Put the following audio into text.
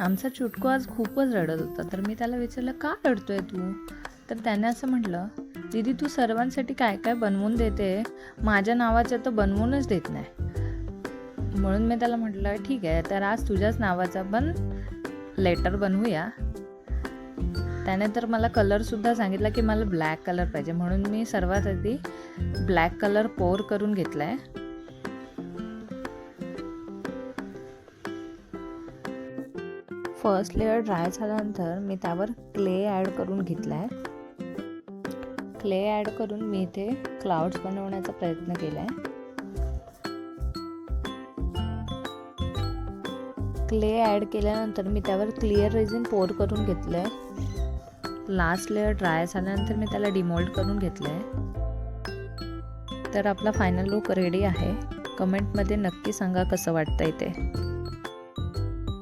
आमचा चुटकू आज खूपच रडत होता. तर मी त्याला विचारलं, का रडतोय तू? तर त्याने असं म्हटलं, दीदी तू सर्वांसाठी काय काय बनवून देते, माझ्या नावाचं तर बनवूनच देत नाही. म्हणून मी त्याला म्हटलं, ठीक आहे, तर आज तुझ्याच नावाचा पण लेटर बनवूया. त्याने तर मला कलरसुद्धा सांगितला की मला ब्लॅक कलर पाहिजे. म्हणून मी सर्वात आधी ब्लॅक कलर पोर करून घेतला आहे. फर्स्ट लेअर ड्राय झाल्यानंतर मी त्यावर क्ले ॲड करून घेतला आहे. क्ले ॲड करून मी इथे क्लाउड्स बनवण्याचा प्रयत्न केला आहे. क्ले ॲड केल्यानंतर मी त्यावर क्लिअर रेझिन पोर करून घेतलं आहे. लास्ट लेअर ड्राय झाल्यानंतर मी त्याला डिमोल्ड करून घेतलं आहे. तर आपला फायनल लुक रेडी आहे. कमेंटमध्ये नक्की सांगा कसं वाटतंय ते.